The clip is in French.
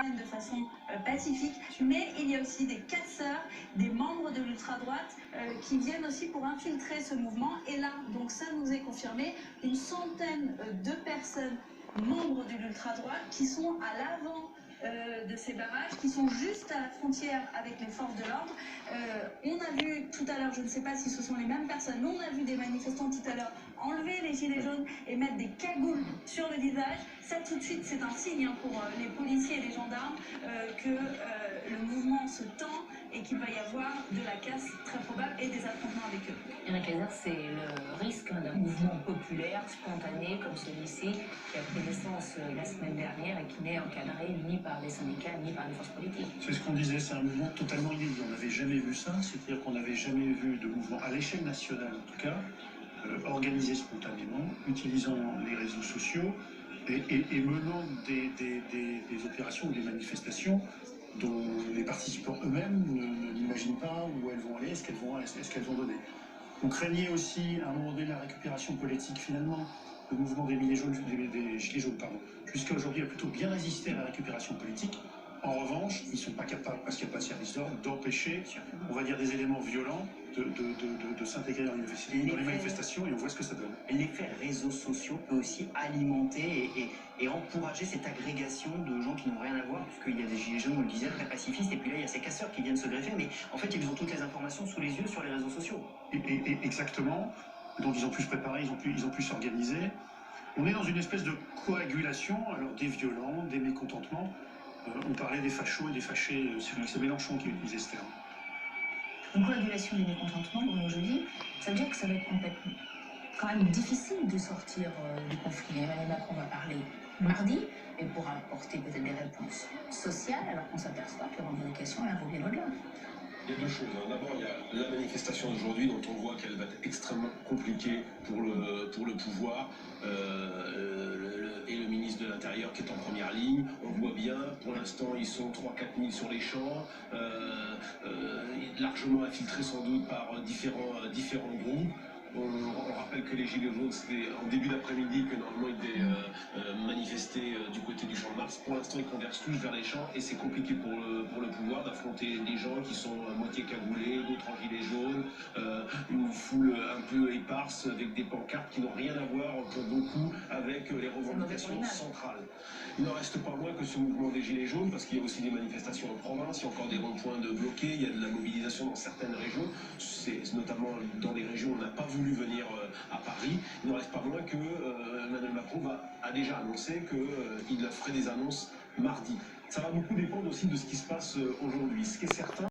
promènent de façon pacifique, mais il y a aussi des casseurs, des membres de l'ultra-droite qui viennent aussi pour infiltrer ce mouvement. Et là, donc ça nous est confirmé, une centaine de personnes membres de l'ultra-droite qui sont à l'avant de ces barrages, qui sont juste à la frontière avec les forces de l'ordre. On a vu tout à l'heure, je ne sais pas si ce sont les mêmes personnes, mais on a vu des manifestants tout à l'heure enlever les gilets jaunes et mettre des cagoules sur le visage. Ça tout de suite c'est un signe pour les policiers et les gendarmes que le mouvement se tend et qu'il va y avoir de la casse très probable et des affrontements avec eux. Eric Hazard, c'est le risque d'un mouvement populaire, spontané, comme celui-ci, qui a pris naissance la semaine dernière et qui n'est encadré ni par les syndicats ni par les forces politiques. C'est ce qu'on disait, c'est un mouvement totalement inédit. On n'avait jamais vu ça, c'est-à-dire qu'on n'avait jamais vu de mouvement, à l'échelle nationale en tout cas, organisé spontanément, utilisant les réseaux sociaux et menant des opérations ou des manifestations dont les participants eux-mêmes n'imaginent pas où elles vont aller, est-ce qu'elles vont donner. On craignait aussi à un moment donné la récupération politique finalement. Le mouvement des gilets jaunes, jusqu'à aujourd'hui a plutôt bien résisté à la récupération politique. En revanche, ils ne sont pas capables, parce qu'il n'y a pas de service d'ordre, d'empêcher, on va dire, des éléments violents de s'intégrer dans les manifestations, et on voit ce que ça donne. L'effet réseaux sociaux peut aussi alimenter et encourager cette agrégation de gens qui n'ont rien à voir, puisqu'il y a des gilets jaunes, on le disait, très pacifistes, et puis là il y a ces casseurs qui viennent se greffer, mais en fait ils ont toutes les informations sous les yeux sur les réseaux sociaux. Exactement, donc ils ont pu se préparer, ils ont pu s'organiser. On est dans une espèce de coagulation, alors des violents, des mécontentements. On parlait des fachos et des fâchés, c'est Mélenchon qui utilisait ce terme. Une coagulation des mécontentements, Bruno Joly, ça veut dire que ça va être complètement quand même difficile de sortir du conflit. Emmanuel Macron va parler mardi et pourra apporter peut-être des réponses sociales, alors qu'on s'aperçoit que la revendication est un vaut bien au-delà. Il y a deux choses. D'abord, il y a la manifestation d'aujourd'hui dont on voit qu'elle va être extrêmement compliquée pour le pouvoir et le ministre de l'Intérieur qui est en première ligne. On voit bien, pour l'instant, ils sont 3-4 000 sur les champs, largement infiltrés sans doute par différents groupes. On rappelle que les Gilets jaunes, c'était en début d'après-midi que normalement ils devaient manifester du côté du Champ de Mars. Pour l'instant, ils convergent tous vers les champs et c'est compliqué pour le pouvoir d'affronter des gens qui sont à moitié cagoulés, d'autres en gilets jaunes, une foule un peu éparse avec des pancartes qui n'ont rien à voir pour beaucoup avec les revendications centrales. Il n'en reste pas moins que ce mouvement des Gilets jaunes, parce qu'il y a aussi des manifestations en province, il y a encore des ronds-points de bloqués, il y a de la mobilisation dans certaines régions, c'est notamment dans les régions où on n'a pas voulu venir à Paris. Il n'en reste pas moins que Emmanuel Macron a déjà annoncé qu'il ferait des annonces mardi. Ça va beaucoup dépendre aussi de ce qui se passe aujourd'hui. Ce qui est certain,